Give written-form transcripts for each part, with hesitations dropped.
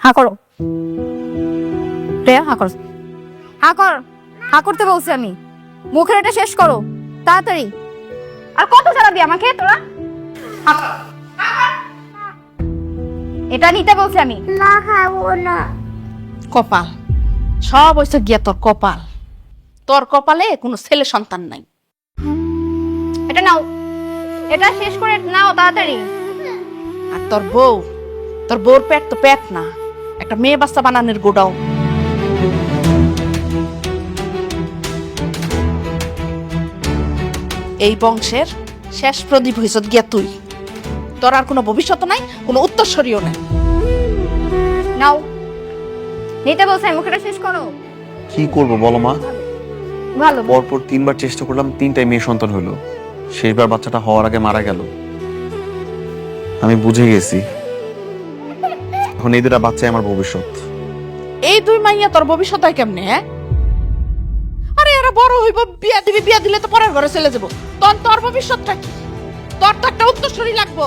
হা করো প্রিয়া, হা করো, হা কর, হা করতে বলছি আমি। মুখের এটা শেষ করো তাড়াতাড়ি। আর কত চালাবি আমাকে তোরা? হা কর, হা কর। এটা নিতে বলছি আমি। না খাবো না। কপাল সব হইছে গিয়া তোর কপাল। তোর কপালে কোনো ছেলে সন্তান নাই। এটা নাও, এটা শেষ করে নাও তাড়াতাড়ি। আর তোর বউর পেট তো পেট না, একটা মেয়ে বাচ্চা বানানোর গোডাও। এই বংশের শেষ প্রদীপ হইছ গিয়া তুই। তোর আর কোনো ভবিষ্যৎ নাই, কোনো উত্তরসূরিও নাই। নাও, নিতে বলছি আমি, মুখেটা শেষ করো। কি করব বলো মা? ভালো পরপর 3বার চেষ্টা করলাম, 3টাই মেয়ে সন্তান হলো। সেইবার বাচ্চাটা হওয়ার আগে মারা গেল। আমি বুঝে গেছি এখন এই দুটা বাচ্চাই আমার ভবিষ্যৎ। এই দুই মাইয়া তোর ভবিষ্যৎ হয় কেমনে? হ্যাঁ, আরে এরা বড় হইব, বিয়া দিবি, বিয়া দিলে তো পরের ঘরে চলে যাবো। তোর ভবিষ্যৎটা কি? তোর তো একটা উত্তরসূরি লাগবো।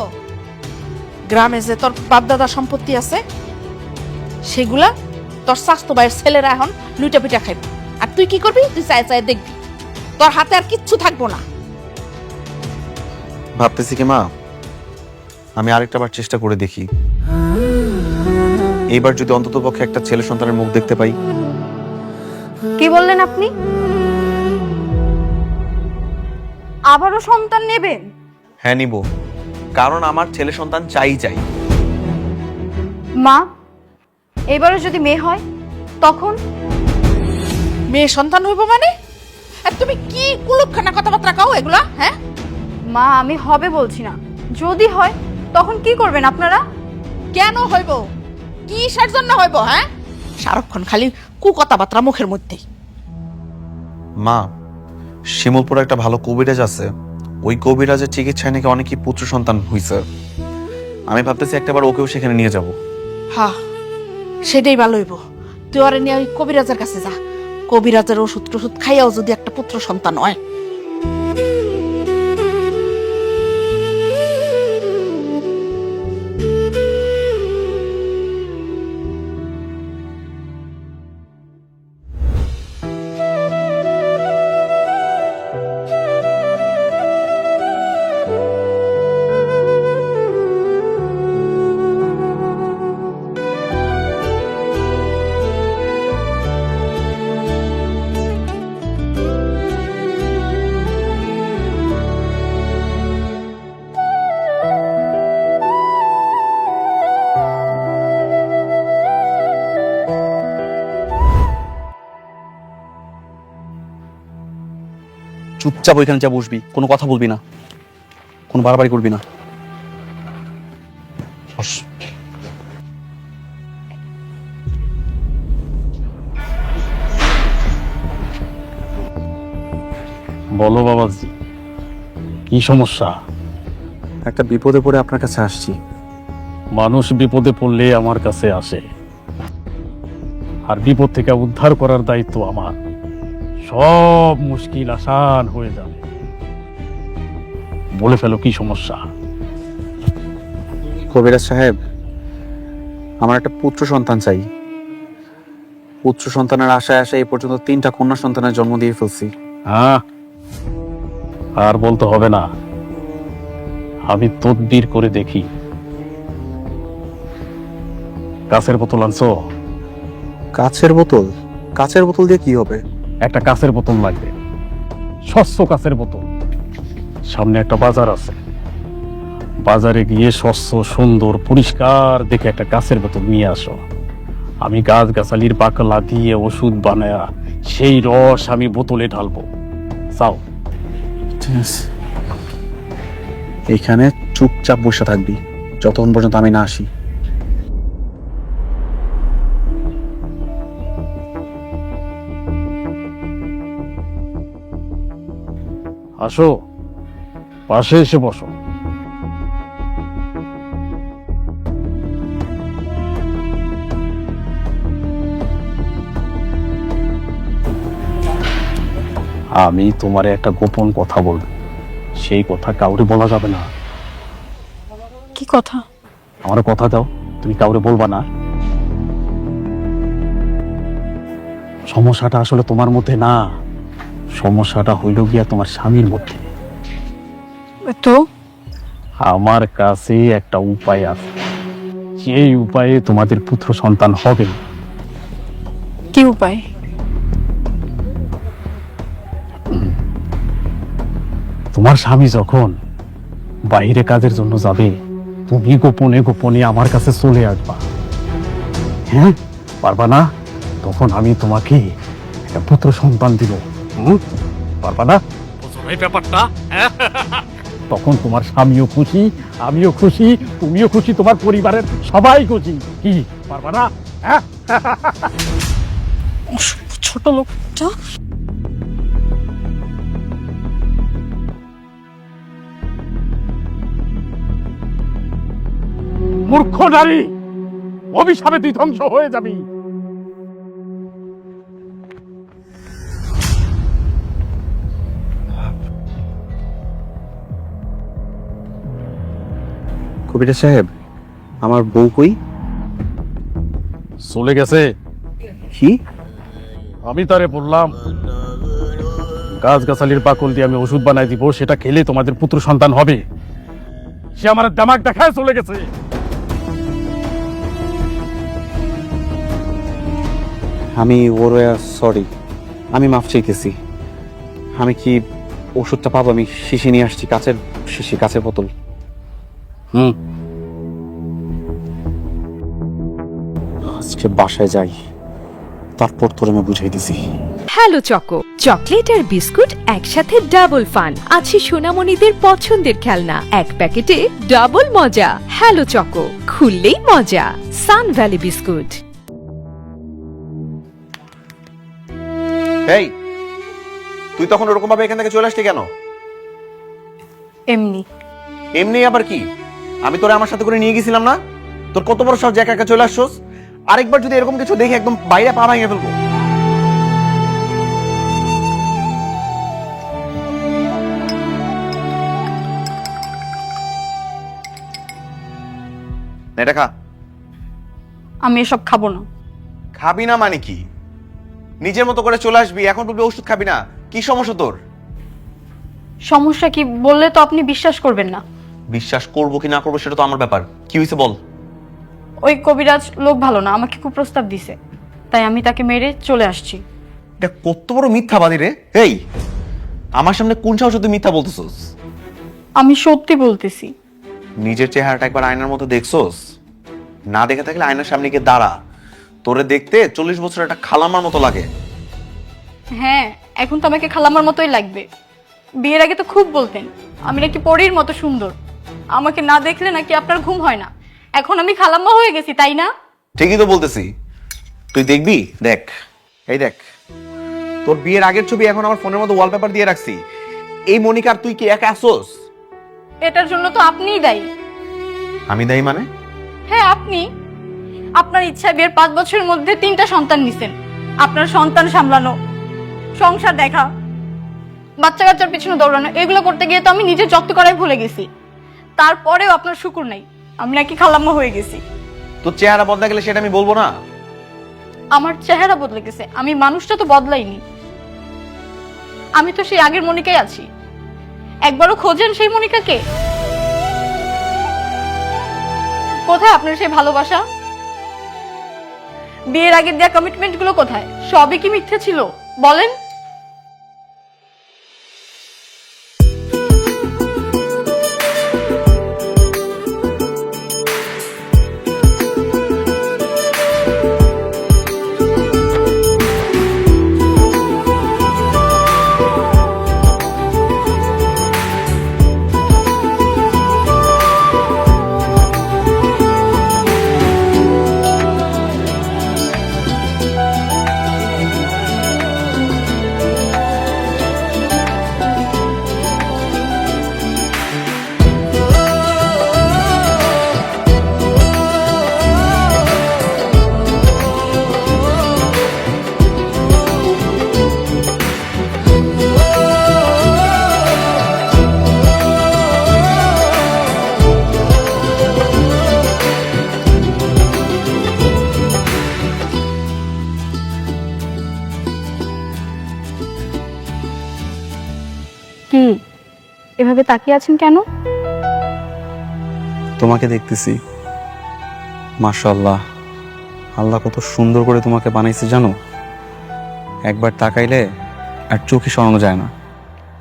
গ্রামে যে তোর বাপ দাদা সম্পত্তি আছে সেগুলা তোর স্বাস্থ্য ভাইয়ের ছেলেরা এখন লুইটা পিটা খাইবে। আর তুই কি করবি? তুই চায় চায় দেখবি, তোর হাতে আর কিচ্ছু থাকবো না। ভাবতেছি কি মা, আমি আরেকটা বার চেষ্টা করে দেখি। এইবার যদি অন্তত পক্ষে একটা ছেলে সন্তানের মুখ দেখতে পাই। কি বললেন আপনি? আবারও সন্তান নেবেন? হ্যাঁ নিব, কারণ আমার ছেলে সন্তান চাই। মা, এবারও যদি মেয়ে হয় তখন? মেয়ে সন্তান হইব মানে? আর তুমি কি কুলুপখানা কথাবার্তা কও এগুলা? হ্যাঁ মা, আমি হবে বলছি না, যদি হয় তখন কি করবেন আপনারা? কেন হইব? কিসের জন্য হইব? হ্যাঁ, সারাক্ষণ খালি কথাবার্তা মুখের মধ্যে। মা, শিমুলপুরে একটা ভালো কবিরাজ আছে, ওই কবিরাজের চিকিৎসায় নাকি অনেকই পুত্র সন্তান হইছে। আমি ভাবতেছি একটাবার ওকেও সেখানে নিয়ে যাব। হ্যাঁ, সেটাই ভালো হইব। তুই ওরে নিয়ে ওই কবিরাজের কাছে যা। কবিরাজের ওষুধ টষুধ খাইয়াও যদি একটা পুত্র সন্তান হয়। চুপচাপ ওইখানে যা বসবি, কোনো কথা বলবি না, কোনো বাড়াবাড়ি করবি না। বস। বলো বাবাজি, কি সমস্যা? একটা বিপদে পড়ে আপনার কাছে আসছি। মানুষ বিপদে পড়লে আমার কাছে আসে, আর বিপদ থেকে উদ্ধার করার দায়িত্ব আমার। সব মুশকিল আসান হয়ে যাবে। বলে ফেলো কি সমস্যা। কবিরাজ সাহেব, আমার একটা পুত্র সন্তান চাই। পুত্র সন্তানের আশায় এই পর্যন্ত 3টা কন্যা সন্তানের জন্ম দিয়ে ফেলছি। হ্যাঁ, আর বলতে হবে না, আমি তদবির করে দেখি। কাছের বোতল আনছো? কাছের বোতল? কাছের বোতল দিয়ে কি হবে? একটা কাছের বোতল লাগবে, স্বচ্ছ কাছের বোতল। সামনে একটা বাজার আছে, বাজারে গিয়ে স্বচ্ছ সুন্দর পরিষ্কার দেখে একটা কাছের বোতল নিয়ে আসো। আমি গাছ গাছালির পাকলা দিয়ে ওষুধ বানায়া সেই রস আমি বোতলে ঢালবো। চাও? ঠিক আছে, এইখানে চুপচাপ বসে থাকবি যতক্ষণ পর্যন্ত আমি না আসি। আসো, পাশে এসে বসো। আমি তোমারে একটা গোপন কথা বলবো, সেই কথা কাউরে বলা যাবে না। কি কথা? আমার কথা দাও, তুমি কাউরে বলবা না। সমস্যাটা আসলে তোমার মধ্যে না, সমস্যাটা হইল গিয়া তোমার স্বামীর মধ্যে। তো আমার কাছে একটা উপায় আছে, যেই উপায়ে তোমাদের পুত্র সন্তান হবে। কি উপায়? তোমার স্বামী যখন বাইরে কাজের জন্য যাবে, তুমি গোপনে গোপনে আমার কাছে চলে আসবা। হ্যাঁ, পারবা না? তখন আমি তোমাকে একটা পুত্র সন্তান দিব। পারবা না? এই ব্যাপারটা তখন তোমার স্বামীও খুশি, আমিও খুশি, তুমিও খুশি, তোমার পরিবারের সবাই খুশি। কি পারবা না? হ্যাঁ, ছোট লোকটা। মূর্খ নারী, অভিশাপে তুই ধ্বংস হয়ে যাবি। কবিরাজ সাহেব, আমার বউ কই? চলে গেছে। কি? আমি তারে বললাম গাছগাছালির পাকল দিয়ে আমি ওষুধ বানাই দিব, সেটা খেলে তোমাদের পুত্র সন্তান হবে। সে আমার দামাক দেখায় চলে গেছে। আমি ওরে সরি, আমি মাফ চাইতেছি। আমি কি ওষুধটা পাবো? আমি শিশি নিয়ে আসছি, কাচের শিশি, কাচের বোতল। আজকে বাসায় যাই, তারপর তোরে আমি বুঝাই দিছি। হ্যালো চকো, চকলেট আর বিস্কুট একসাথে ডাবল ফান। আছে সোনামণিদের পছন্দের খেলনা, এক প্যাকেটে ডাবল মজা। হ্যালো চকো, খুললেই মজা। Sun Valley biscuit. এই, তুই তখন ওরকম ভাবে এখান থেকে চলে আসলি কেন? এমনি। এমনি আবার কি? আমি তোরে আমার সাথে করে নিয়ে গেছিলাম না? তোর কত বড় সাহস, একা একা চলে আসছস? আরেকবার যদি এরকম কিছু দেখে একদম বাইরে পা ভাঙিয়ে ফেলবো। এটা খা। আমি এসব খাবো না। খাবি না মানে কি? নিজের মতো করে চলে আসবি, এখন বলবি ওষুধ খাবি না? কি সমস্যা তোর? সমস্যা কি বললে তো আপনি বিশ্বাস করবেন না। বিশ্বাস করবো কি না করবো সেটা তো আমার ব্যাপার। কি হয়েছে বল। ওই কবিরাজ লোক ভালো না, আমাকে কুপ্রস্তাব দিছে, তাই আমি তাকে মেরে চলে আসছি। এটা কত বড় মিথ্যাবাদী রে! এই, আমার সামনে কোন সাহসে তুই মিথ্যা বলতেছস? আমি সত্যি বলতেছি। নিজের চেহারাটা একবার আয়নার মধ্যে দেখছস? না দেখে থাকলে আয়নার সামনে গিয়ে দাঁড়া। তোরে দেখতে 40 বছর একটা খালামার মতো লাগে। হ্যাঁ, এখন তো আমাকে খালামার মতোই লাগবে। বিয়ের আগে তো খুব বলতেন আমি নাকি পরীর মতো সুন্দর, আমাকে না দেখলে নাকি আপনার ঘুম হয় না। এখন আমি খালাম্মা হয়ে গেছি, তাই না? ঠিকই তো বলতেছি। তুই দেখবি, দেখ, এই দেখ, তোর বিয়ের আগের ছবি এখন আমার ফোনের মধ্যে ওয়ালপেপার দিয়ে রাখছি। এই মনিকার তুই কি একা আসোস? এটার জন্য তো আপনিই দায়ী। আমি দায়ী মানে? হ্যাঁ, আপনি। আপনার ইচ্ছায় বিয়ের 5 বছরের মধ্যে 3টা সন্তান নিছেন। আপনার সন্তান সামলানো, সংসার দেখা, বাচ্চা কাচ্চার পিছনে দৌড়ানো, এগুলো করতে গিয়ে তো আমি নিজের যত্ন করাই ভুলে গেছি। তারপরেও আপনার শুকুর নাই, আমি নাকি খালাম্মা হয়ে গেছি। তোর চেহারা বদলা গেলে সেটা আমি বলবো না? আমার চেহারা বদলে গেছে, আমি মানুষটা তো বদলাইনি। আমি তো সেই আগের মনিকাই আছি। একবারও খোঁজেন সেই মনিকাকে? কোথায় আপনার সেই ভালোবাসা? বিয়ের আগে দেওয়া কমিটমেন্ট গুলো কোথায়? সবই কি মিথ্যে ছিল? বলেন। কি এভাবে তাকিয়ে আছেন কেন? তোমাকে দেখতেছি। মাশাআল্লাহ, আল্লাহ কত সুন্দর করে তোমাকে বানাইছে জানো। একবার তাকাইলে আর চোখে সরানো যায় না।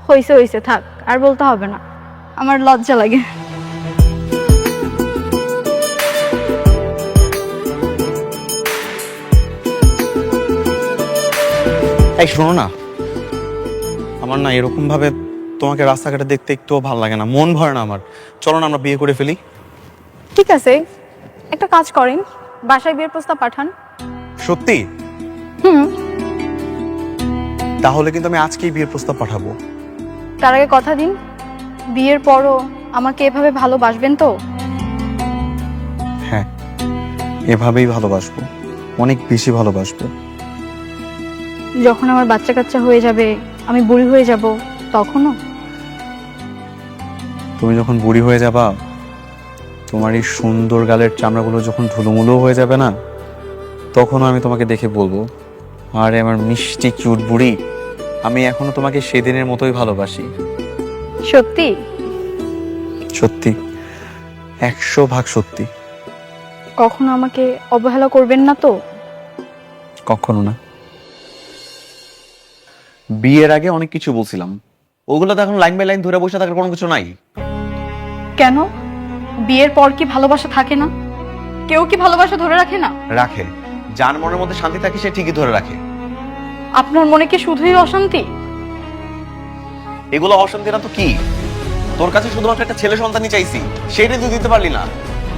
হইছে হইছে, থাক আর বলতে হবে না, আমার লজ্জা লাগে। এই শোনো না, আমার না এরকম ভাবে তোমাকে রাস্তাঘাটে দেখতে একটুও ভালো লাগে না, মন ভরে না আমার। চলো না আমরা বিয়ে করে ফেলি। ঠিক আছে, একটা কাজ করেন, বাসায় বিয়ের প্রস্তাব পাঠান। সত্যি? হুম। তাহলে কিন্তু আমি আজকেই বিয়ের প্রস্তাব পাঠাবো। তার আগে কথা দিন, বিয়ের পরও আমাকে এভাবে ভালোবাসবেন তো? হ্যাঁ, এভাবেই ভালোবাসবো, অনেক বেশি ভালোবাসবো। যখন আমার বাচ্চা কাচ্চা হয়ে যাবে, আমি বুড়ি হয়ে যাব, তখনও? তুমি যখন বুড়ি হয়ে যাবা, তোমার এই সুন্দর গালের চামড়াগুলো যখন ধুলোমুলো হয়ে যাবে না, তখন আমি তোমাকে দেখে বলবো, আরে আমার মিষ্টি কিউট বুড়ি, আমি এখনো তোমাকে সেদিনের মতোই ভালোবাসি। সত্যি? সত্যি, 100% সত্যি। কখনো আমাকে অবহেলা করবেন না তো? কখনো না। বিয়ের আগে অনেক কিছু বলছিলাম, ওগুলো তো এখন লাইন বাই লাইন ধরে বসে থাকার কোনো কিছু নাই। কেন? বিয়ের পর কি ভালোবাসা থাকে না? কেউ কি ভালোবাসা ধরে রাখে না? রাখে, যার মনের মধ্যে শান্তি থাকে সে ঠিকই ধরে রাখে। আপনার মনে কি শুধুই অশান্তি? এগুলো অশান্তি না তো কি? তোর কাছে শুধুমাত্র একটা ছেলে সন্তানই চাইছি, সেটাই তুই দিতে পারলি না।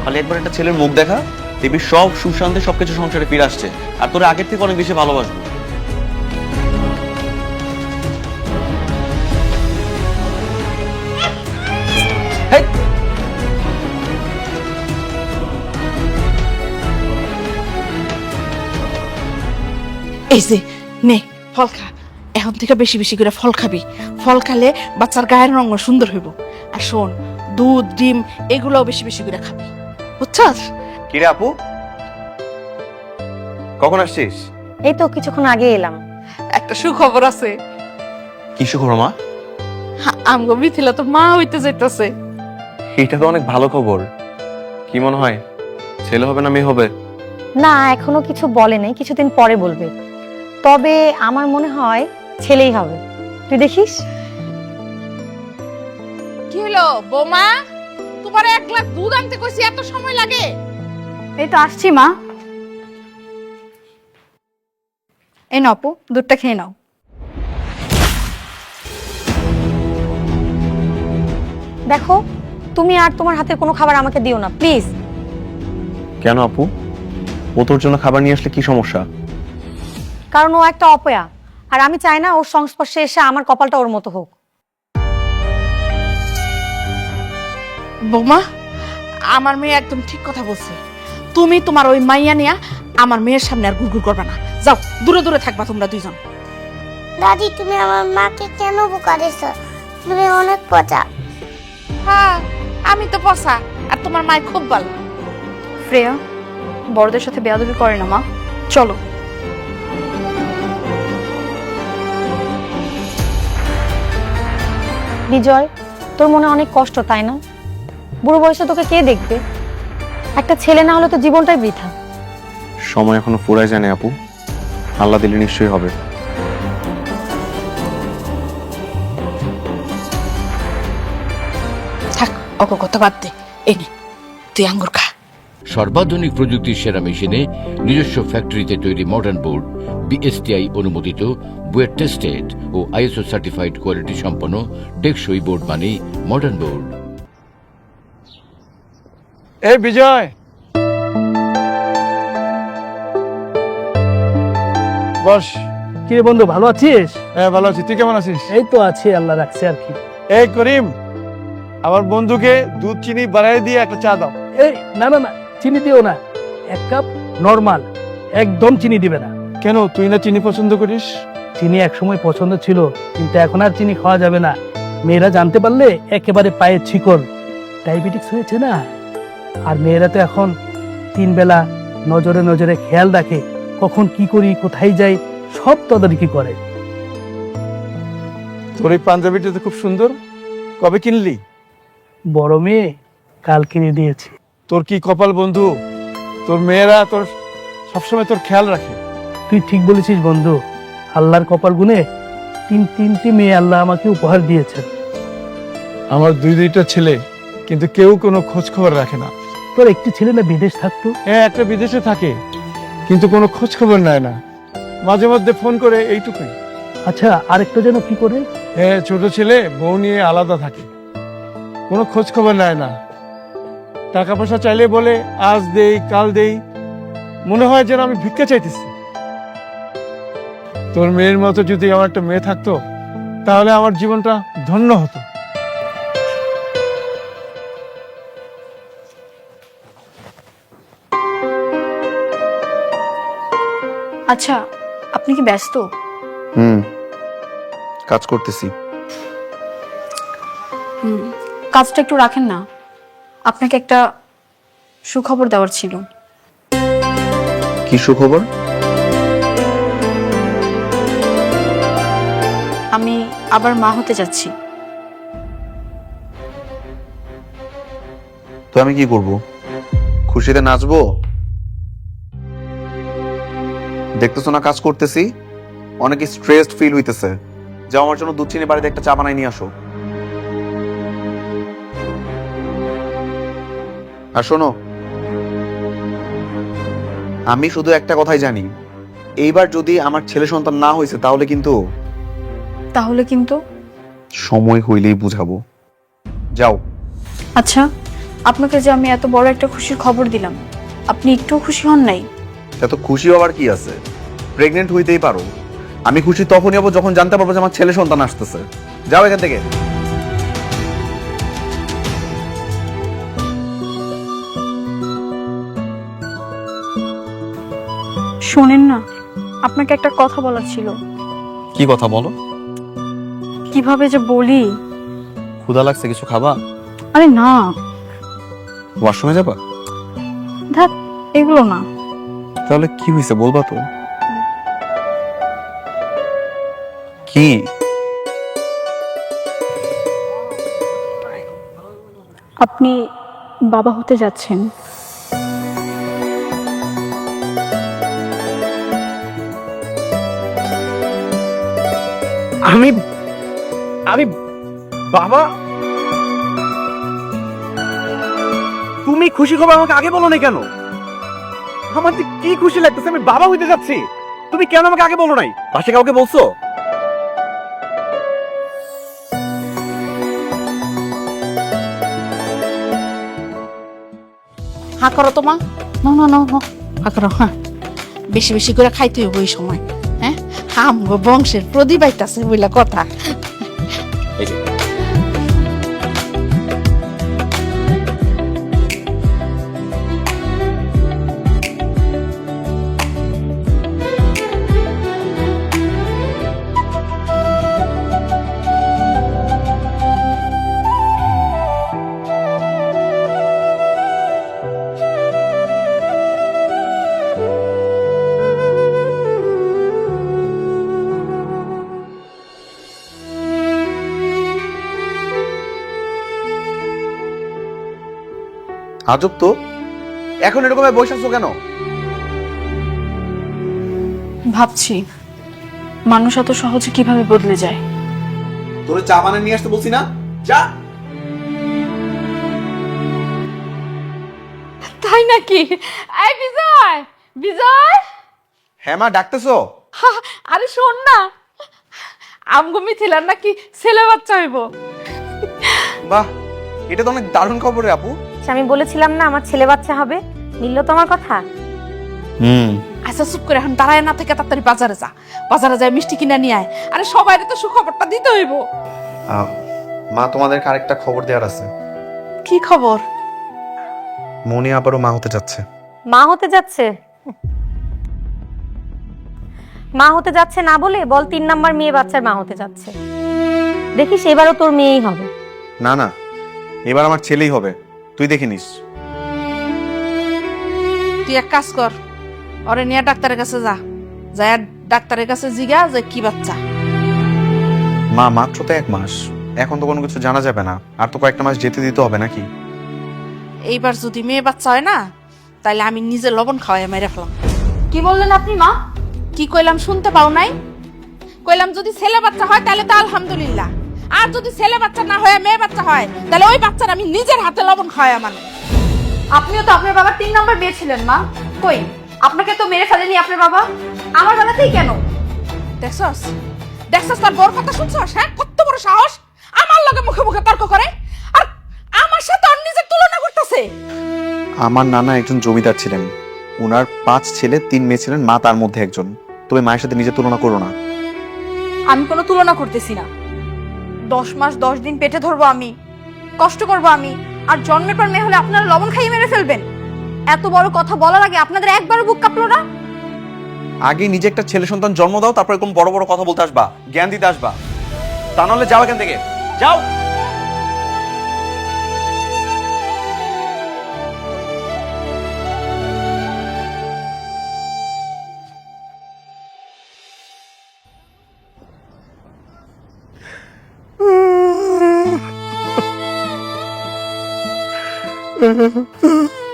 খালি একবার একটা ছেলের মুখ দেখা, দেখবি সব সুশান্তি সবকিছু সংসারে ফিরে আসছে, আর তোর আগের থেকে অনেক বেশি ভালোবাসবো। এই যে নে ফল খা, এখন থেকে বেশি বেশি করে ফল খাবি। ফল খালে বাচ্চার গায়ের রঙ সুন্দর হইব। আর শোন, দুধ ডিম এগুলোও বেশি বেশি করে খাবি, বুঝছস? কিরে আপু, কখন আসছিস? এই তো কিছুক্ষণ আগে এলাম। একটা সুখবর আছে, কি সুখবর মা? আমগো মিথিলা তো মা হইতে যাইতেছে। এটা তো অনেক ভালো খবর। কি মনে হয়, ছেলে হবে না মেয়ে হবে? না, এখনো কিছু বলে নাই, কিছুদিন পরে বলবে। তবে আমার মনে হয় ছেলেই হবে, তুই দেখিস। কি হলো বৌমা, তোমার 1 গ্লাস দুধ আনতে কইছি, এত সময় লাগে? এই তো আসছি মা। এই নাও আপু, দুধটা খেয়ে নাও। দেখো, তুমি আর তোমার হাতের কোনো খাবার আমাকে দিও না প্লিজ। কেন আপু, ও তোর জন্য খাবার নিয়ে আসলে কি সমস্যা? কারণ ও একটা অপয়া, আর আমি চাই না ওর সংস্পর্শে এসে আমার কপালটা ওর মতো হোক। বৌমা, আমার মেয়ে একদম ঠিক কথা বলছে। তুমি তোমার ওই মাইয়া নিয়া আমার মেয়ের সামনে আর গুড়গুড় করবে না। যাও, দূরে দূরে থাকবা তোমরা দুইজন। দাদি, তুমি আমার মাকে কেন বোকা দিছো? তুমি অনেক পচা। হ্যাঁ, আমি তো পসা, আর তোমার মায় খুব ভালো। শ্রেয়া, বড়দের সাথে বেয়াদবি করে না মা, চলো। বিজয়, তোর মনে অনেক কষ্ট তাই না? বুড়ো বয়সে তোকে কে দেখবে? একটা ছেলে না হলে তো জীবনটাই বৃথা। সময় এখনো ফুরায় যায় না আপু, আল্লাহ দিলে নিশ্চয়ই হবে। থাক, ওকে কথা বাদ দে। এই নে, তুই আঙ্গুর খা। সর্বাধুনিক প্রযুক্তির সেরা মেশিনে নিজস্ব ফ্যাক্টরিতে তৈরি মডার্ন বোর্ড, বিএসটিআই অনুমোদিত, বুয়েট টেস্টেড ও আইএসও সার্টিফাইড কোয়ালিটি সম্পন্ন টেকসই বোর্ড মানেই মডার্ন বোর্ড। এই বিজয়, বস। কি রে বন্ধু, ভালো আছিস? হ্যাঁ ভালো আছি, তুই কেমন আছিস? এই তো আছি, আল্লাহ রাখছে আর কি। এই করিম, আমার বন্ধুকে দুধ চিনি বাড়াই দিয়ে একটা চা দাও। এই না না না, চিনি দিও না, 1 কাপ নরমাল, একদম চিনি দিবে না। কেন, তুই না চিনি পছন্দ করিস? চিনি একসময় পছন্দ ছিল, কিন্তু এখন আর চিনি খাওয়া যাবে না। মেয়েরা জানতে পারলে একেবারে পায়ে ছিকল। ডায়াবেটিস হয়েছে না, আর মেয়েরা তো এখন 3 বেলা নজরে নজরে খেয়াল রাখে, কখন কি করি, কোথায় যাই, সব তদারকি করে। তোর এই পাঞ্জাবিটা তো খুব সুন্দর, কবে কিনলি? বড় মেয়ে কাল কিনে দিয়েছে। তোর কি কপাল বন্ধু, তোর মেয়েরা তোর সবসময় তোর খেয়াল রাখে। তুই ঠিক বলেছিস বন্ধু, আল্লাহর কপাল গুনে তিনটি মেয়ে আল্লাহ আমাকে উপহার দিয়েছেন। আমার দুইটা ছেলে, কিন্তু কেউ কোনো খোঁজ খবর রাখে না। তোর একটি ছেলে না বিদেশ থাকতো? হ্যাঁ, একটা বিদেশে থাকে, কিন্তু কোনো খোঁজ খবর নেয় না, মাঝে মধ্যে ফোন করে, এইটুকুই। আচ্ছা, আরেকটা যেন কি করে? হ্যাঁ, ছোট ছেলে বউ নিয়ে আলাদা থাকে, কোনো খোঁজ খবর নেয় না। টাকা পয়সা চাইলে বলে আজ দেই কাল দেই, মনে হয় যেন আমি ভিক্ষা চাইতেছি। তোর মেয়ের মতো যদি আমার একটা মেয়ে থাকতো, তাহলে আমার জীবনটা ধন্য হতো। আচ্ছা, আপনি কি ব্যস্ত? কাজ করতেছি। কাজটা একটু রাখেন না, আপনাকে একটা সুখবর দেওয়ার ছিল। কি সুখবর? আমি আবার মা হতে যাচ্ছি। তো আমি কি করব? খুশিতে নাচবো? দেখতেছো না কাজ করতেছি, অনেক স্ট্রেসড ফিল হইতেছে। যাও আমার জন্য দুধ চিনি বাড়িতে একটা চা বানাই নিয়ে আসো। আর শোনো, আমি শুধু একটা কথাই জানি, এইবার যদি আমার ছেলে সন্তান না হয়েছে তাহলে কিন্তু সময় হইলেই বুঝাবো। যাও। আচ্ছা, আপনাকে যে আমি এত বড় একটা খুশির খবর দিলাম, আপনি একটু খুশি হন নাই? এত খুশি হওয়ার কি আছে? প্রেগনেন্ট হইতেই পারো। আমি খুশি তখনই হবো যখন জানতে পারবো যে আমার ছেলে সন্তান আসতেছে। যাও এখান থেকে। শোনেন না, আপনাকে একটা কথা বলার ছিল। কি কথা বলো? কিভাবে যে বলি। ক্ষুধা লাগছে, কিছু খাবা? আরে না, ওয়াশরুমে যাবা? ধ্যাৎ, এগুলো না। তাহলে কি হয়েছে বলবা তো? কি? আপনি বাবা হতে যাচ্ছেন। আমি আমি বাবা? তুমি খুশি খবর আমাকে আগে বলো না কেন? আমার যে কি খুশি লাগতেছে, আমি বাবা হইতে যাচ্ছি। তুমি কেন আমাকে আগে বলো নাই? পাশে কাউকে বলছো? হা করো তো মা, না না না, হা করো। হ্যাঁ, বেশি বেশি করে খাইতে হইব এই সময়। হ্যাঁ, আমগো বংশের প্রদীপ আইতাছে বইলা কথা। এই যে আজব তো, এখন এরকম বসে আছো কেন? ভাবছি মানুষ এত সহজে কিভাবে বদলে যায়। তোরে চা বানিয়ে নিয়ে আসতে বলছি না? যা। তাই নাকি? এই বিজয়, বিজয়, হ্যাঁ মা, ডাকতেছো? আরে শোন না, আমগো মিথিলার নাকি ছেলে বাচ্চা হইব। বাহ, এটা তো অনেক দারুণ খবর রে আপু। আমি বলেছিলাম না আমার ছেলে বাচ্চা হবে, নিল তো আমার কথা। আচ্ছা চুপ করে এখন দাঁড়ায় না থেকে তাড়াতাড়ি বাজারে যা, বাজারে যায় মিষ্টি কিনা নিয়ে আয়। আরে সবাই তো সুখবরটা দিতে হইব। মা, তোমাদেরকে আরেকটা খবর দেওয়ার আছে। কি খবর? মনি আবারও মা হতে যাচ্ছে। মা হতে যাচ্ছে? মা হতে যাচ্ছে না বলে বল 3 নাম্বার মেয়ে বাচ্চার মা হতে যাচ্ছে। দেখিস এবারও তোর মেয়েই হবে। না না, এবার আমার ছেলেই হবে, তুই দেখে নিস। তুই এক কাজ কর, ওরে নিয়ে ডাক্তারের কাছে যা, যায় ডাক্তারের কাছে জিগা যে কি বাচ্চা। মা মাত্র তো 1 মাস, এখন তো কোনো কিছু জানা যাবে না, আর তো কয়েকটা মাস যেতে দিতে হবে নাকি? এইবার যদি মেয়ে বাচ্চা হয় না, তাহলে আমি নিজে লবণ খাওয়াই মেরে ফেলাম। কি বললেন আপনি মা? কি কইলাম শুনতে পাও নাই? কইলাম যদি ছেলে বাচ্চা হয় তাহলে তো আলহামদুলিল্লাহ, আর যদি ছেলে বাচ্চা না হয় মেয়ে বাচ্চা হয় তাহলে ওই বাচ্চার আমি নিজের হাতে লবণ খাওয়াই মানে। আপনিও তো আপনার বাবার 3 নম্বর বিয়ে ছিলেন মা। কই, আপনাকে তো মেরে ফেলেনি আপনার বাবা, আমার বেলাতেই কেন? দেখছস দেখছস তার বড় কথা শুনছস? হ্যাঁ, কত বড় সাহস আমার লগে মুখে মুখে তর্ক করে, আর আমার সাথে ওর নিজের তুলনা করতেছে। আমার নানা একজন জমিদার ছিলেন, ওনার 5 ছেলে 3 মেয়ে ছিলেন, মা তার মধ্যে একজন। তুমি মায়ের সাথে নিজে তুলনা করো না। আমি কোনো তুলনা করতেছি না। 10 মাস 10 দিন পেটে ধরবো আমি, কষ্ট করবো আমি, আর জন্মের পর মেয়ে হলে আপনারা লবণ খাইয়ে মেরে ফেলবেন। এত বড় কথা বলার আগে আপনাদের একবারও বুক কাঁপলো না? আগে নিজে একটা ছেলে সন্তান জন্ম দাও, তারপর এরকম বড় বড় কথা বলতে আসবা, জ্ঞান দিতে আসবা। তা নাহলে যাও এখান থেকে, যাও।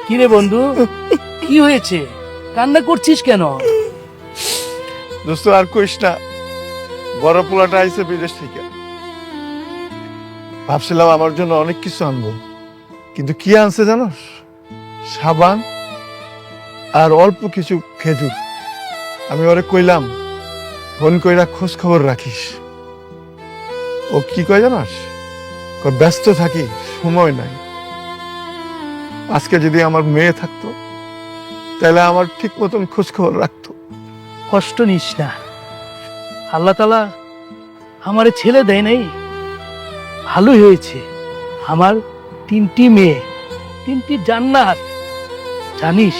কিরে বন্ধু, কি হয়েছে? কান্না করছিস কেন? দোস্ত আর কইস না, বড় পোলাটা আইছে বিদেশ থেকে। ভাবছিলাম আমার জন্য অনেক কিছু আনবো, কিন্তু কি আনছে জানোস? সাবান আর অল্প কিছু খেজুর। আমি ওরে কইলাম ফোন কইরা খোঁজ খবর রাখিস। ও কি কয় জানোস? কয় ব্যস্ত থাকি, সময় নাই। আজকে যদি আমার মেয়ে থাকতো তাহলে আমার ঠিক মতন খোঁজ খবর রাখতো। কষ্ট নিস না, আল্লাহ তাআলা আমারে ছেলে দেয় নাই, ভালোই হয়েছে। আমার 3টি মেয়ে, 3টি জান্নাত। জানিস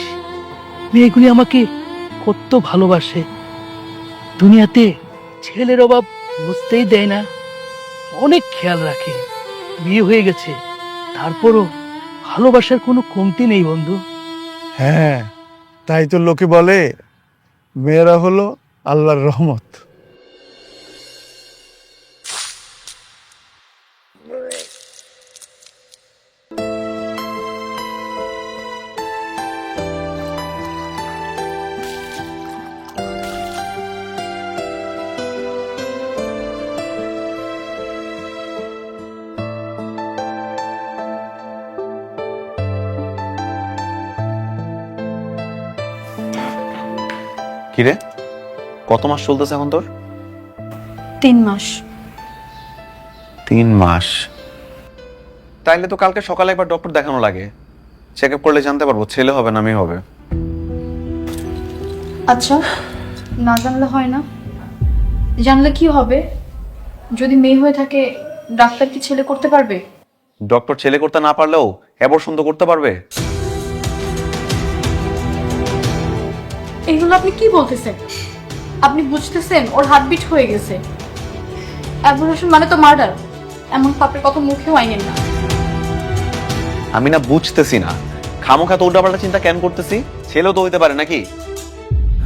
মেয়েগুলি আমাকে কত ভালোবাসে। দুনিয়াতে ছেলের অভাব বুঝতেই দেয় না, অনেক খেয়াল রাখে। বিয়ে হয়ে গেছে, তারপরও ভালোবাসার কোনো কমতি নেই বন্ধু। হ্যাঁ, তাই তো লোকে বলে মেয়েরা হলো আল্লাহর রহমত। কিরে, কত মাস চলতেছে এখন তোর? 3 মাস। 3 মাস? তাইলে তো কালকে সকালে একবার ডক্টর দেখানো লাগে, চেক আপ করলে জানতে পারবো ছেলে হবে না মেয়ে হবে। আচ্ছা, না জানলে হয় না? জানলে কি হবে? যদি মেয়ে হয়ে থাকে ডাক্তার কি ছেলে করতে পারবে? ডক্টর ছেলে করতে না পারলেও অ্যাবর্শন তো করতে পারবে। এগুলো আপনি কি বলতেছেন? আপনি বুঝতেছেন ওর হার্টবিট হয়ে গেছে? অ্যাবর্শন মানে তো মার্ডার। এমন পাপের কত মুখেও আইনেন না। আমি না বুঝতেছি না, খামোখা তো উল্টাপাল্টা চিন্তা কেন করতেছি? ছেলেও তো হইতে পারে নাকি?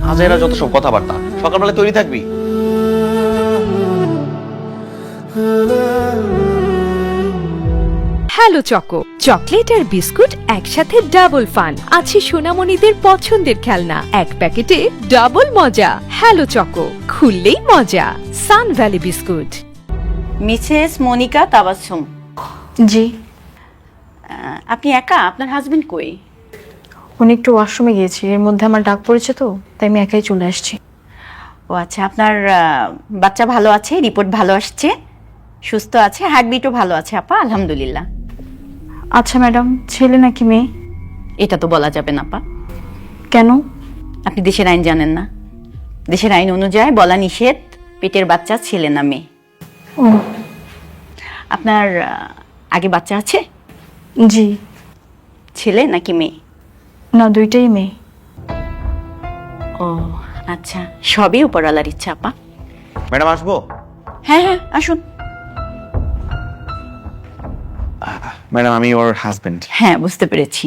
হাজারা যত সব কথাবার্তা, সকালবেলা তৈরি থাকবি। হ্যালো চকো, চকলেট আর বিস্কুট একসাথে ডাবল ফান। আছে সোনামণিদের পছন্দের খেলনা, এক প্যাকেটে ডাবল মজা। হ্যালো চকো, খুললেই মজা। Sun Valley biscuit. Mrs Monika Tabassum. জি। আপনি একা? আপনার হাজবেন্ড কই? উনি একটু ওয়াশরুমে গিয়েছি, এর মধ্যে আমার ডাক পড়েছে তো তাই আমি একাই চলে আসছি। ও আচ্ছা, আপনার বাচ্চা ভালো আছে, রিপোর্ট ভালো আসছে, সুস্থ আছে, হার্টবিটও ভালো আছে আপা, আলহামদুলিল্লাহ। আচ্ছা ম্যাডাম, ছেলে নাকি মেয়ে? এটা তো বলা যাবে না আপা। কেন? আপনি দেশের আইন জানেন না? দেশের আইন অনুযায়ী বলা নিষেধ, পেটের বাচ্চা ছেলে না মেয়ে। ও। আপনার আগে বাচ্চা আছে? জি। ছেলে নাকি মেয়ে? না, দুইটাই মেয়ে। ও আচ্ছা, সবই উপরওয়ালার ইচ্ছা আপা। ম্যাডাম আসবো? হ্যাঁ হ্যাঁ, আসুন। ম্যাডাম আমি ওর হাজবেন্ড। হ্যাঁ, বুঝতে পেরেছি।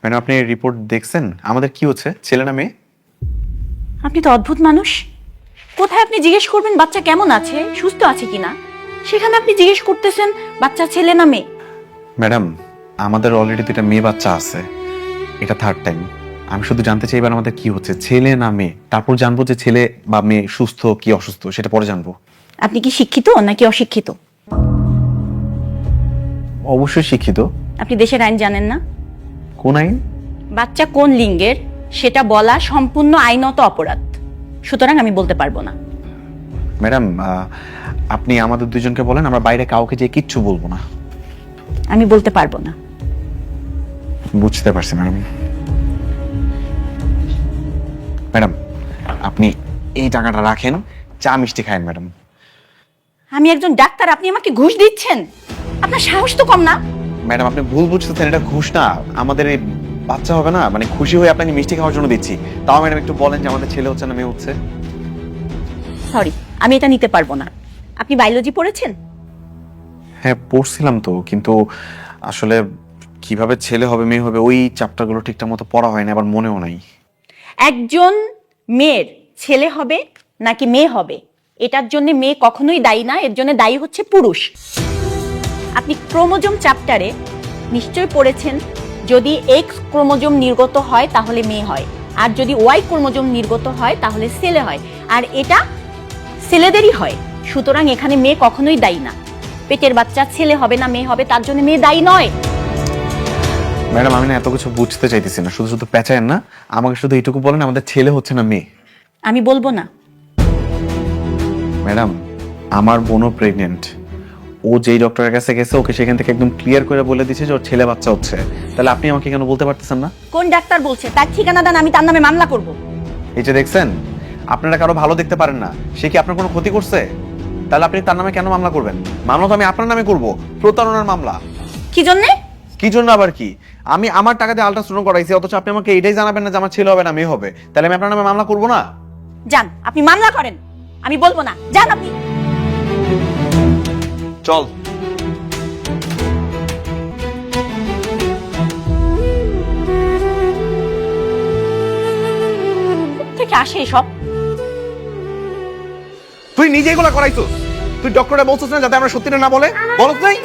ম্যাডাম আপনি রিপোর্ট দেখছেন? আমাদের কি হচ্ছে, ছেলে না মেয়ে? আপনি তো অদ্ভুত মানুষ। কোথায় আপনি জিজ্ঞেস করবেন বাচ্চা কেমন আছে, সুস্থ আছে কিনা, সেখানে আপনি জিজ্ঞেস করতেছেন বাচ্চা ছেলে না মেয়ে। ম্যাডাম, আমাদের অলরেডি 2টা মেয়ে বাচ্চা আছে, এটা 3rd টাইম। আমি শুধু জানতে চাই এবার আমাদের কি হচ্ছে, ছেলে না মেয়ে, তারপর জানবো যে ছেলে বা মেয়ে সুস্থ কি অসুস্থ সেটা পরে জানবো। আপনি কি শিক্ষিত নাকি অশিক্ষিত? অবশ্যই শিক্ষিত। আপনি দেশের আইন জানেন না? কোন আইন? বাচ্চা কোন লিঙ্গের সেটা বলা সম্পূর্ণ আইনত অপরাধ, সুতরাং আমি বলতে পারবো না। ম্যাডাম, আপনি আমাদের দুজনকে বলেন, আমরা বাইরে কাউকে যে কিচ্ছু বলবো না। আমি বলতে পারবো না। বুঝতে পারছি ম্যাডাম। ম্যাডাম, আপনি এই টাকাটা রাখেন, চা মিষ্টি খায়েন ম্যাডাম। আমি একজন ডাক্তার, আপনি আমাকে ঘুষ দিচ্ছেন? আপনার সাহস তো কম না। ম্যাডাম, আপনি ভুল বুঝতেছেন, এটা ঘুষ না। আমাদের এই বাচ্চা হবে না, মানে খুশি হয়ে আপনাকে মিষ্টি খাওয়ার জন্য দিচ্ছি। তাও ম্যাডাম একটু বলেন যে আমাদের ছেলে হচ্ছে না মেয়ে হচ্ছে। সরি, আমি এটা নিতে পারবো না। আপনি বায়োলজি পড়েছেন? হ্যাঁ পড়ছিলাম তো, কিন্তু আসলে কিভাবে ছেলে হবে মেয়ে হবে ওই চ্যাপ্টারগুলো ঠিকঠাক মতো পড়া হয় না, আবার মনেও নাই। একজন মেয়ের ছেলে হবে নাকি মেয়ে হবে এটার জন্য মেয়ে কখনোই দায়ী না, এর জন্য দায়ী হচ্ছে পুরুষ। আপনি ক্রোমোজোম চ্যাপ্টারে নিশ্চয়ই পড়েছেন, যদি এক্স ক্রোমোজোম নির্গত হয় তাহলে মেয়ে হয়, আর যদি ওয়াই ক্রোমোজোম নির্গত হয় তাহলে ছেলে হয়, আর এটা ছেলেদেরই হয়। সুতরাং এখানে মেয়ে কখনোই দায়ী না। পেটের বাচ্চা ছেলে হবে না মেয়ে হবে তার জন্য মেয়ে দায়ী নয়। ম্যাডাম, আমি না এত কিছু বুঝতে চাইতেছি না, শুধু শুধু পেঁচায়েন না, আমাকে শুধু এইটুকু বলেন আমাদের ছেলে হচ্ছে না মেয়ে। আমি বলবো না। ম্যাডাম, আমার বোনও প্রেগনেন্ট, ও যেই ডক্টরের কাছে গেছে ওকে সেখান থেকে একদম ক্লিয়ার করে বলে দিয়েছে যে ওর ছেলে বাচ্চা হচ্ছে। তাহলে আপনি আমাকে কেন বলতে পারতেছেন না? কোন ডাক্তার বলছে? তার ঠিকানা দেন, আমি তার নামে মামলা করব। এই যে দেখছেন, আপনারা কারো ভালো দেখতে পারেন না, সে কি আপনার কোনো ক্ষতি করছে? তাহলে আপনি তার নামে কেন মামলা করবেন? মামলা তো আমি আপনার নামে করব, প্রতারণার মামলা। কি জন্যে? কি জন্য আবার কি? আমি আমার টাকা দিয়ে আল্ট্রাসাউন্ড করাইছি, অথচ আপনি আমাকে এটাই জানাবেন না যে আমার ছেলে হবে না মেয়ে হবে। তাহলে আমি আপনার নামে মামলা করব না? যান, আপনি মামলা করেন, আমি বলবো না। যান আপনি। চল। থেকে আসে সব। তুই নিজে এগুলো করাইছিস? তুই ডক্টরে বলছিস না যাতে আমরা সত্যিটা না বলে? বলছ নাই?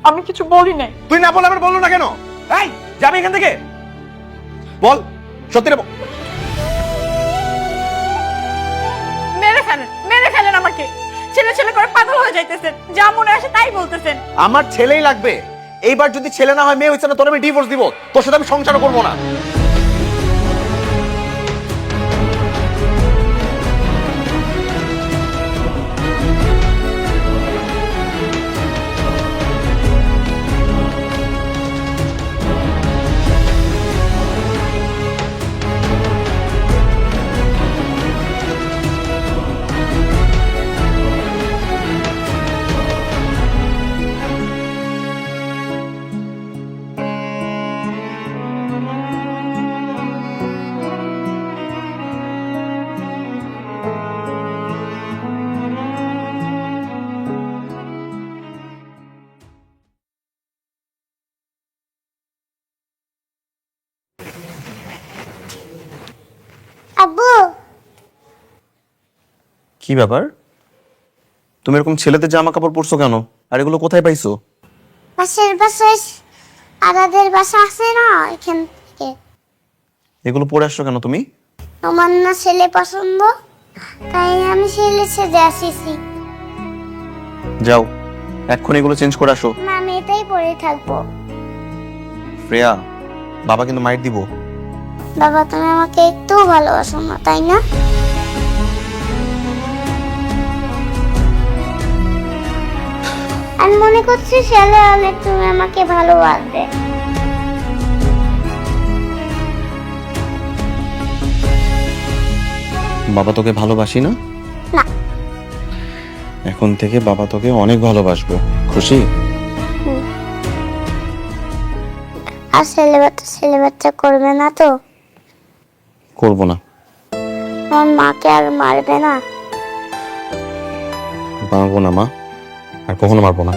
আমি কিছু বলি নাই। তুই না বলে আবার বললো না কেন? এই যাবি এখান থেকে, বল সত্যিটা বল। মেরে ফেলেন আমাকে। ছেলে ছেলে করে পাগল হয়ে যাইতেছেন, যা মনে আসে তাই বলতেছেন। আমার ছেলেই লাগবে। এইবার যদি ছেলে না হয় মেয়ে হইছে না, তোর আমি ডিভোর্স দিব, তোর সাথে আমি সংসারও করবো না। আব্বু, কি ব্যাপার, তুমি এরকম ছেলেদের জামা কাপড় পরছো কেন? আর এগুলো কোথায় পাইছো? পাশের বাসায় আরাদের বাসা আছে না, এখান থেকে। এগুলো পরে আসছো কেন তুমি? আমার না ছেলে পছন্দ, তাই আমি ছেলে সেজে আসিছি। যাও এখন এগুলো চেঞ্জ করে আসো। না, আমি এটাই পরে থাকবো। শ্রেয়া, বাবা কিন্তু মাইর দিব। বাবা, তুমি আমাকে একটু ভালোবাসো না, তাই না? আমি মনে করছি ছেলে হলে তুমি আমাকে ভালোবাসবে। বাবা তোকে ভালোবাসি না? না। এখন থেকে বাবা তোকে অনেক ভালোবাসবো, খুশি? আর ছেলে বাচ্চা করবে না তো? করবো না। আমার মাকে আর মারবে না? মারবো না মা, আর কখনো মারবো না।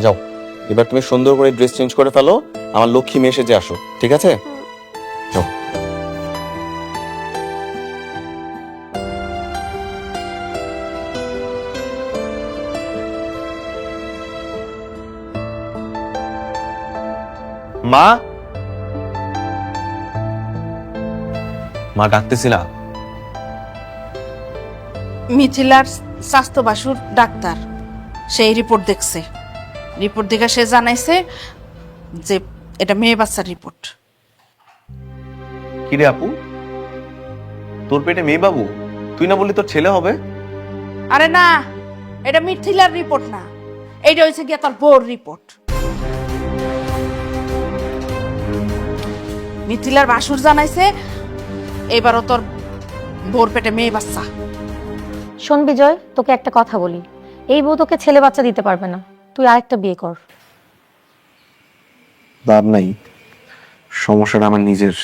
যাও, এবার তুমি সুন্দর করে ড্রেস চেঞ্জ করে ফেলো, আমার লক্ষ্মী মেয়ে সেজে আসো, ঠিক আছে? যাও। মা, মা ডাকতেছিলা? মিথিলার স্বাস্থ্য বাসুর ডাক্তার সেই রিপোর্ট দেখছে। রিপোর্ট দেখে সে জানাইছে যে এটা মেয়ে বাচ্চার রিপোর্ট। কিরে আপু, তোর পেটে মেয়ে বাবু? তুই না বললি তোর ছেলে হবে? আরে না, এটা মিথিলার রিপোর্ট না, এইটা হয়েছে গিয়া তার বউর রিপোর্ট। মিথিলার বাসুর জানাইছে এবারও তোর বউর পেটে মেয়ে বাচ্চা। শোন বিজয়, তোকে একটা কথা বলি, এই বউ তোকে ছেলে বাচ্চা দিতে পারবে না, তুই আরেকটা বিয়ে কর। লাভ নাই, সমস্যাটা আমার নিজের।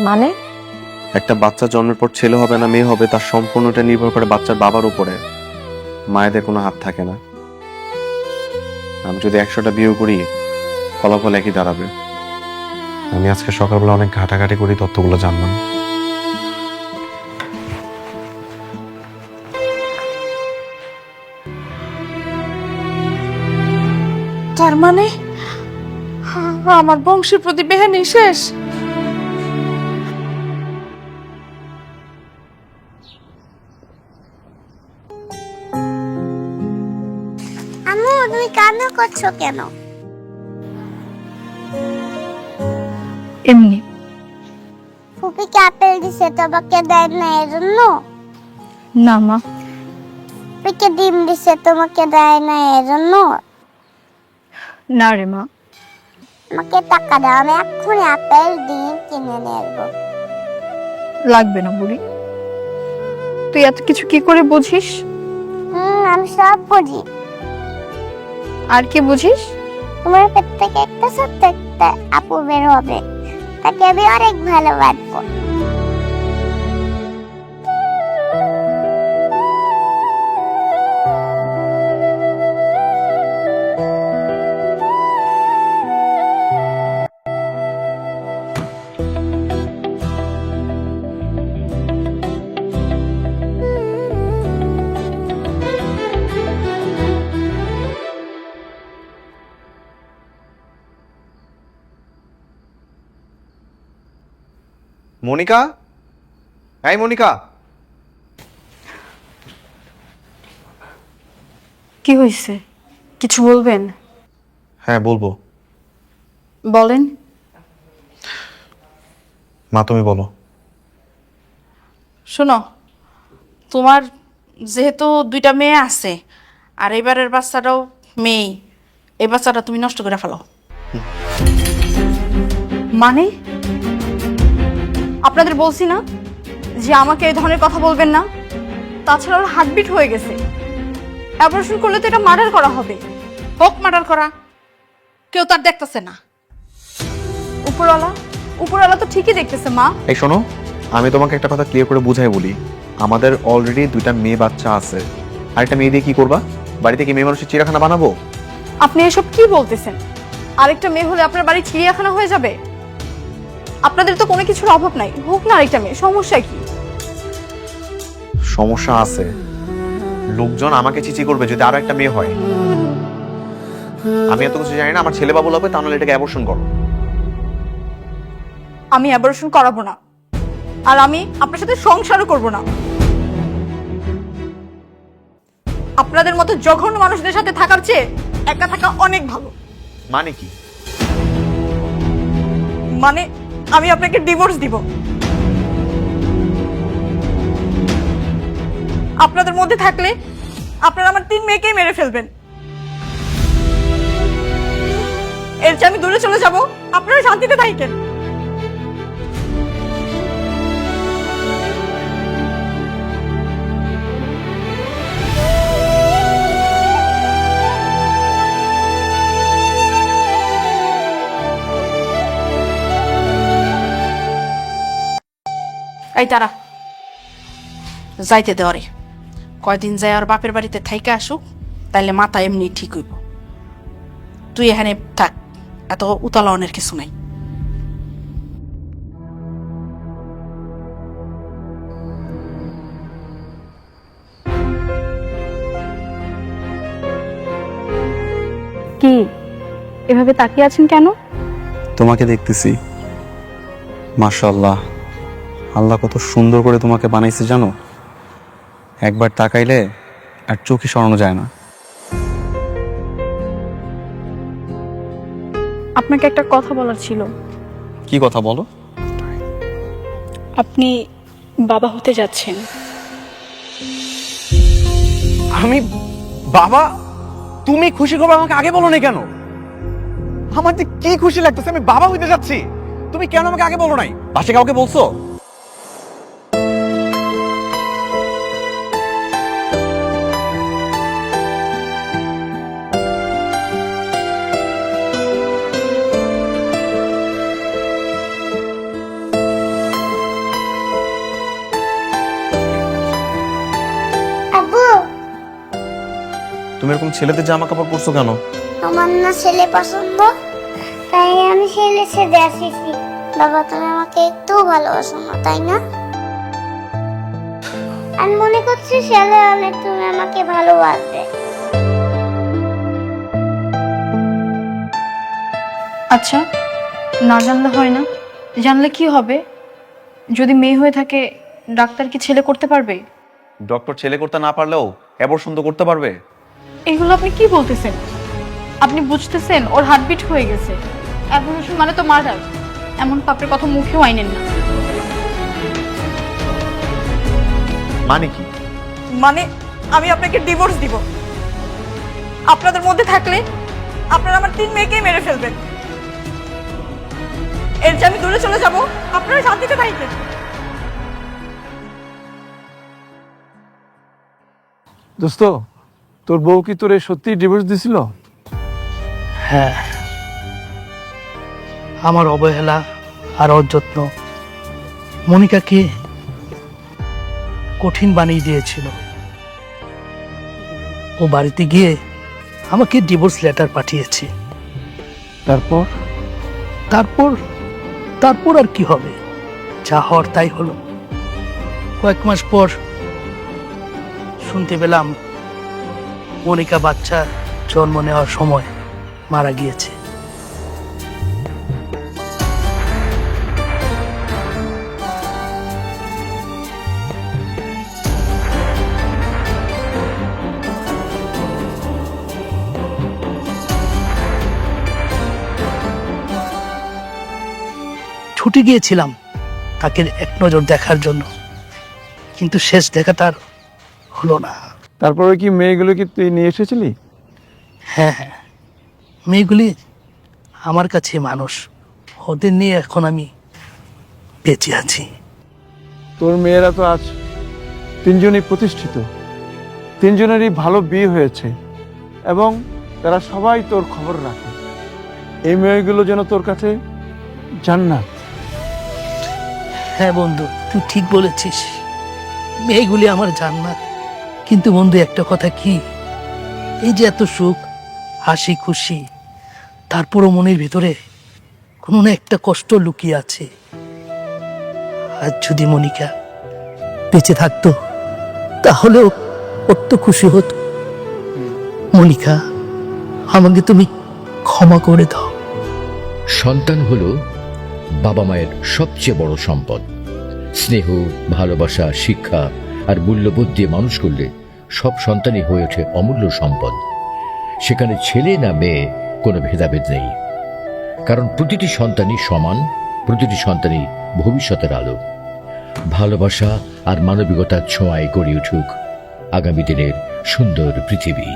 মানে? একটা বাচ্চা জন্মের পর ছেলে হবে না মেয়ে হবে তার সম্পূর্ণটা নির্ভর করে বাচ্চার বাবার উপরে, মায়েদের কোনো হাত থাকে না। আমি যদি 100টা বিয়ে করি ফলাফল একই দাঁড়াবে। আমি আজকে সকালবেলা অনেক ঘাটাঘাটি করি তথ্যগুলো জানলাম। তার মানে আমার বংশের প্রতি বেহানি শেষ। আম্মু তুমি কান্না করছো কেন? এমনি। ফুপিকে আপেল দিছে তোমাকে দেয় না এজন্য? না মা, ফুপিকে ডিম দিছে তোমাকে দেয় না এজন্য? না রে মা। আমাকে টাকা দাও, আমি এক্ষুনি আপেল ডিম কিনে নিয়ে আসবো। লাগবে না বুড়ি, তুই এত কিছু কি করে বুঝিস? আমি সব বুঝি। আর কি বুঝিস? তোমার পেট থেকে একটা ছোট্ট একটা আপু বের হবে, তাকে আমি অনেক ভালোবাসবো। মনিকা, এই মনিকা। কি হয়েছে, কিছু বলবেন? হ্যাঁ বলবো। বলেন। মা তুমি বলো। শোনো, তোমার যেহেতু 2টা মেয়ে আছে আর এবারের বাচ্চাটাও মেয়ে, এই বাচ্চাটা তুমি নষ্ট করে ফেলো। মানে? আপনাদের বলছি না যে আমাকে এই ধরনের কথা বলবেন না? তাছাড়া ওর হার্টবিট হয়ে গেছে, অপারেশন করলে তো এটা মার্ডার করা হবে। হোক মার্ডার করা, কেউ তার দেখতেছে না। উপরওয়ালা তো ঠিকই দেখতেছে মা। এই শোনো, আমি তোমাকে একটা কথা ক্লিয়ার করে বুঝাই বলি, আমাদের অলরেডি 2টা মেয়ে বাচ্চা আছে, আর একটা মেয়ে দিয়ে কি করবা? বাড়িতে কি মেয়ে মানুষের চিড়িয়াখানা বানাবো? আপনি এসব কি বলতেছেন? আরেকটা মেয়ে হলে আপনার বাড়ি চিড়িয়াখানা হয়ে যাবে? আপনাদের তো কোনো কিছুর অভাব নাই, হোক না আরেকটা মেয়ে, সমস্যা কি? সমস্যা আছে, লোকজন আমাকে চিচি করবে যদি আরো একটা মেয়ে হয়। আমি এত কিছু জানি না, আমার ছেলে বাবু হবে, তাহলে এটাকে অ্যাবর্শন করো। আমি অ্যাবর্শন করাবো না, আর আমি আপনার সাথে সংসারও করব না। আপনাদের মতো জঘন্য মানুষদের সাথে থাকার চেয়ে একা থাকা অনেক ভালো। মানে কি? মানে আমি আপনাকে ডিভোর্স দিব। আপনাদের মধ্যে থাকলে আপনারা আমার 3 মেয়েকেই মেরে ফেলবেন। এর চেয়ে আমি দূরে চলে যাব, আপনারা শান্তিতে থাকেন। এই তারা যাইতে দেওয়ারে, কয়দিন যায় আর বাপের বাড়িতে থাইকা আসুক, তাইলে মাথা এমনি ঠিক হইব। তুই এখানে থাক, এত উতালনের কিছু নাই। কি এভাবে তাকিয়ে আছেন কেন? তোমাকে দেখতেছি। মাশাআল্লাহ, আল্লাহ কত সুন্দর করে তোমাকে বানাইছে জানো। একবার তাকাইলে আর চোখে সরানো যায় না। আপনাকে একটা কথা বলার ছিল। কি কথা বলো? আপনি বাবা হতে যাচ্ছেন। আমি বাবা? তুমি খুশি খবর আমাকে আগে বলো না কেন? আমার যে কি খুশি লাগতেছে, আমি বাবা হইতে যাচ্ছি। তুমি কেন আমাকে আগে বলো নাই? বাসে কাউকে বলছো? আব্বু, তুমি এরকম ছেলেদের জামা কাপড় পরছো কেন? আমার না ছেলে পছন্দ, তাই আমি ছেলে সেজে আসিছি। বাবা, তুমি আমাকে একটু ভালোবাসো না, তাই না? আমি মনে করছি ছেলে হলে তুমি আমাকে ভালোবাসবে। আচ্ছা, না জানলে হয় না, জানলে কি হবে? যদি মেয়ে হয়ে থাকে, ডাক্তার কি ছেলে করতে পারবে? ডক্টর ছেলে করতে না পারলেও অ্যাবর্শন তো করতে পারবে। এগুলো আপনি কি বলতেছেন? আপনি বুঝতেছেন ওর হার্টবিট হয়ে গেছে। অ্যাবর্শন মানে তো মার্ডার। এমন পাপের কথা মুখেও আইনেন না। মানে কি? মানে আমি আপনাকে ডিভোর্স দিব। আপনাদের মধ্যে থাকলে আপনারা আমার 3 মেয়েকেই মেরে ফেলবেন। এর যে আমি দূরে চলে যাব, আপনারা শান্তিতে থাকবেন। দোস্ত, তোর বউ কি তোরে সত্যি ডিভোর্স দিছিল? হ্যাঁ, আমার অবহেলা আর অযত্ন মনিকাকে কঠিন বানিয়ে দিয়েছিল। ও বাড়িতে গিয়ে আমাকে ডিভোর্স লেটার পাঠিয়েছে। তারপর? তারপর তারপর আর কি হবে? যা হওয়ার তাই হলো। কয়েক মাস পর শুনতে পেলাম মনিকা বাচ্চা জন্ম নেওয়ার সময় মারা গিয়েছে। ছুটে গিয়েছিলাম তাকে এক নজর দেখার জন্য, কিন্তু শেষ দেখাটা আর হলো না। তারপরে কি মেয়েগুলো কি তুই নিয়ে এসেছিলি? হ্যাঁ হ্যাঁ, মেয়েগুলি আমার কাছে মানুষ। ওদের নিয়ে এখন আমি বেঁচে আছি। তোর মেয়েরা তো আজ 3জনই প্রতিষ্ঠিত, 3জনেরই ভালো বিয়ে হয়েছে এবং তারা সবাই তোর খবর রাখে। এই মেয়েগুলো যেন তোর কাছে জান্নাত। হ্যাঁ বন্ধু, তুই ঠিক বলেছিস, মেয়েগুলি আমার জান্নাত। কিন্তু বন্ধু, একটা কথা কি, এই যে এত সুখ, হাসি খুশি, তারপরও মনের ভিতরে কোনো না একটা কষ্ট লুকিয়ে আছে। আর যদি মনিকা বেঁচে থাকতো, তাহলেও কত খুশি হতো। মনিকা, আমাকে তুমি ক্ষমা করে দাও। সন্তান হলো বাবা মায়ের সবচেয়ে বড় সম্পদ। স্নেহ, ভালোবাসা, শিক্ষা আর মূল্যবোধ দিয়ে মানুষ করলে সব সন্তানই হয়ে ওঠে অমূল্য সম্পদ। সেখানে ছেলে না মেয়ে কোনো ভেদাভেদ নেই, কারণ প্রতিটি সন্তানই সমান, প্রতিটি সন্তানই ভবিষ্যতের আলো। ভালোবাসা আর মানবিকতার ছোঁয়ায় গড়ে উঠুক আগামী দিনের সুন্দর পৃথিবী।